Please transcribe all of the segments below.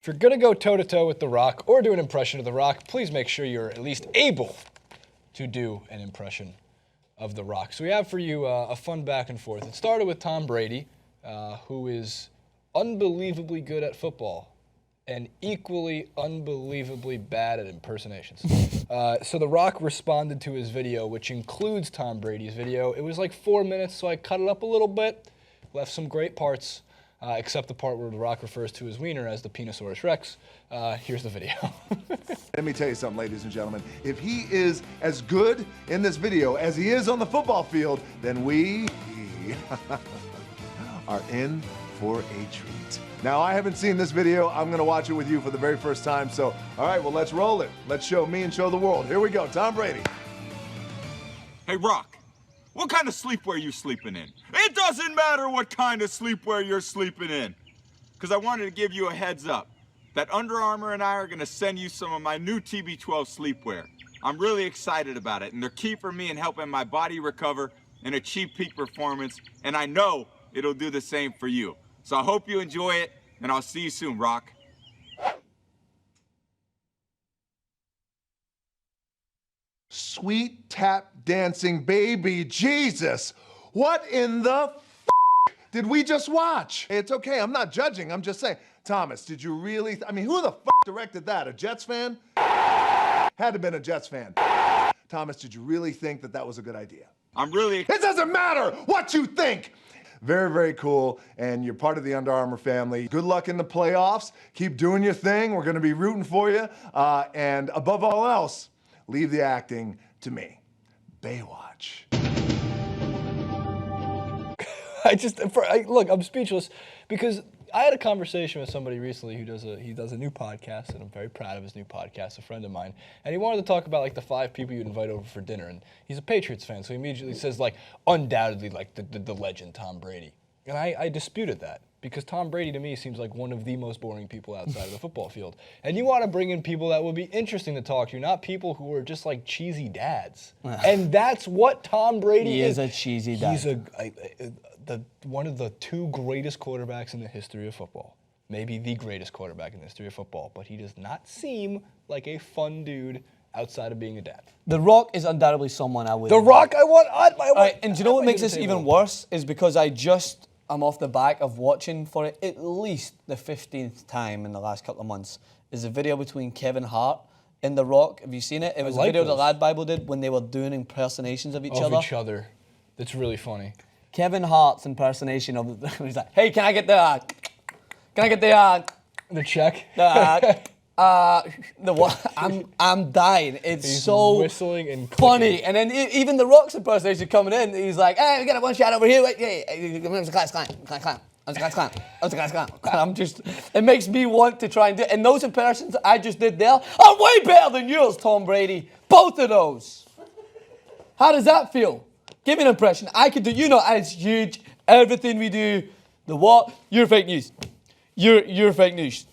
If you're going to go toe-to-toe with The Rock or do an impression of The Rock, please make sure you're at least able to do an impression of The Rock. So we have for you a fun back and forth. It started with Tom Brady, who is unbelievably good at football and equally unbelievably bad at impersonations. So The Rock responded to his video, which includes Tom Brady's video. It was like 4 minutes, so I cut it up a little bit, left some great parts. Except the part where The Rock refers to his wiener as the Penosaurus Rex. Here's the video. Let me tell you something, ladies and gentlemen. If he is as good in this video as he is on the football field, then we are in for a treat. Now, I haven't seen this video. I'm going to watch it with you for the very first time. So, all right, well, let's roll it. Let's show me and show the world. Here we go. Tom Brady. Hey, Rock. What kind of sleepwear are you sleeping in? It doesn't matter what kind of sleepwear you're sleeping in. Because I wanted to give you a heads up that Under Armour and I are going to send you some of my new TB12 sleepwear. I'm really excited about it, and they're key for me in helping my body recover and achieve peak performance, and I know it'll do the same for you. So I hope you enjoy it, and I'll see you soon, Rock. Sweet tap dancing baby Jesus. What in the did we just watch? It's okay, I'm not judging, I'm just saying. Thomas, did you really, I mean, who the directed that? A Jets fan? Had to have been a Jets fan. Thomas, did you really think that that was a good idea? It doesn't matter what you think. Very, very cool, and you're part of the Under Armour family. Good luck in the playoffs. Keep doing your thing. We're gonna be rooting for you. And above all else, leave the acting to me. Baywatch. Look, I'm speechless because I had a conversation with somebody recently who does a new podcast, and I'm very proud of his new podcast, a friend of mine. And he wanted to talk about like the 5 people you'd invite over for dinner. And he's a Patriots fan, so he immediately says like undoubtedly like the legend Tom Brady. And I disputed that. Because Tom Brady, to me, seems like one of the most boring people outside of the football field. And you want to bring in people that will be interesting to talk to, not people who are just like cheesy dads. And that's what Tom Brady is. He is a cheesy dad. He's one of the 2 greatest quarterbacks in the history of football. Maybe the greatest quarterback in the history of football. But he does not seem like a fun dude outside of being a dad. The Rock is undoubtedly someone I would. The Rock, I want. And do you know what makes this even worse? Is because I'm off the back of watching for at least the 15th time in the last couple of months. Is a video between Kevin Hart and The Rock. Have you seen it? It was a video the Lad Bible did when they were doing impersonations of each other. That's really funny. Kevin Hart's impersonation of he's like, hey, can I get the check? I'm dying. He's so whistling and funny. And then even The Rock's impersonation coming in, he's like, hey, we got a one shot over here. Wait, it makes me want to try and do it. And those impressions I just did there are way better than yours, Tom Brady. Both of those. How does that feel? Give me an impression. I could do, it's huge. Everything we do, the what? You're fake news. You're fake news.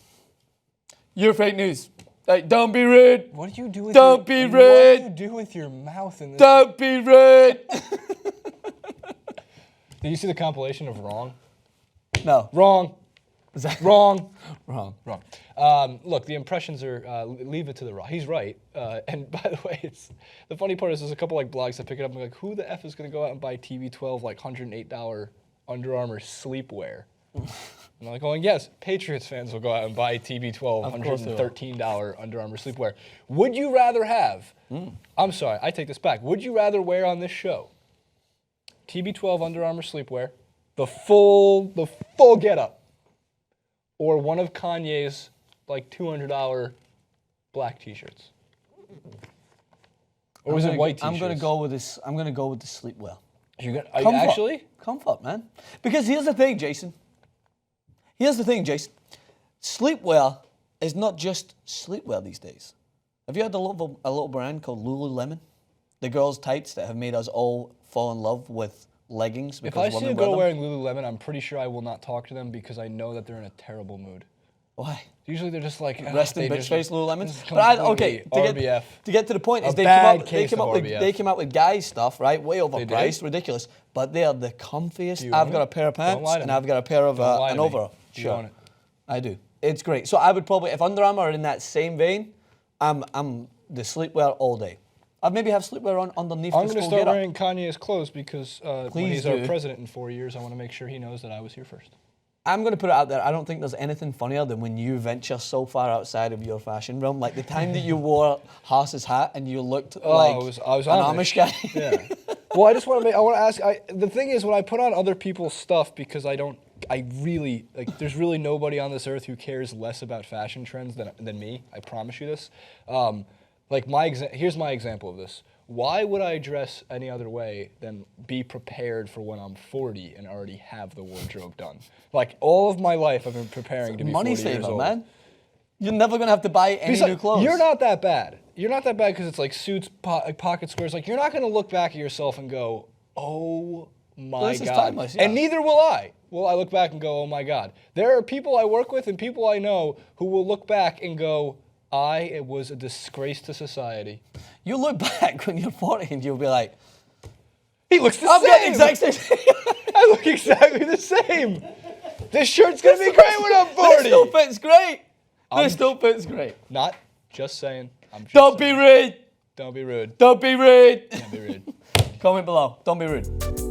You're fake news. Like, don't be rude. What do you do with Don't be rude. What do you do with your mouth in this? Don't be rude. Did you see the compilation of Wrong? No. Wrong. Is that Wrong. Wrong. Look, the impressions are, leave it to The Rock. He's right. And by the way, the funny part is there's a couple like blogs that pick it up and like, who the F is going to go out and buy TB12 like $108 Under Armour sleepwear? And I'm like going, yes, Patriots fans will go out and buy TB12 $113 Under Armour sleepwear. Would you rather have, I'm sorry, I take this back. Would you rather wear on this show TB12 Under Armour sleepwear, the full getup, or one of Kanye's like $200 black t-shirts? Or was it white t-shirts? I'm gonna go with this. I'm gonna go with the sleepwear. Are you actually? Comfort, man. Because here's the thing, Jason. Sleepwear is not just sleepwear these days. Have you heard a little brand called Lululemon? The girls' tights that have made us all fall in love with leggings because if I see a girl wearing Lululemon, I'm pretty sure I will not talk to them because I know that they're in a terrible mood. Why? Usually they're just like resting bitch face Lululemons. But to get to the point is they came out with guys stuff, right? Way overpriced, ridiculous. But they are the comfiest. I've got a pair of pants and I've got a pair of an overall. Do you own it? I do. It's great. So I would probably, if Under Armour are in that same vein, I'm the sleepwear all day. I'd maybe have sleepwear on underneath I'm the going to full start getup. wearing Kanye's clothes because when Please he's our do. president in 4 years, I want to make sure he knows that I was here first. I'm going to put it out there. I don't think there's anything funnier than when you venture so far outside of your fashion realm. Like the time that you wore Haas's hat and you looked like I was an Amish. Amish guy. Yeah. Well, I just want to I want to ask. The thing is, when I put on other people's stuff, because there's really nobody on this earth who cares less about fashion trends than me. I promise you this. Here's my example of this. Why would I dress any other way than be prepared for when I'm 40 and already have the wardrobe done? Like all of my life, I've been preparing to be Money 40 years saver, old. man. You're never going to have to buy any new clothes. You're not that bad. You're not that bad because it's like suits, pocket squares. Like you're not going to look back at yourself and go, "Oh my This is God," timeless, yeah. and neither will I. Will I look back and go, "Oh my God"? There are people I work with and people I know who will look back and go, "I was a disgrace to society." You look back when you're 40 and you'll be like, He looks the I've same. got the exact same. I look exactly the same. This shirt's gonna be great when I'm 40. This still fits great. This still fits great. Not just saying. I'm just Don't saying. be rude. Don't be rude. Don't be rude. Don't be rude. Comment below. Don't be rude.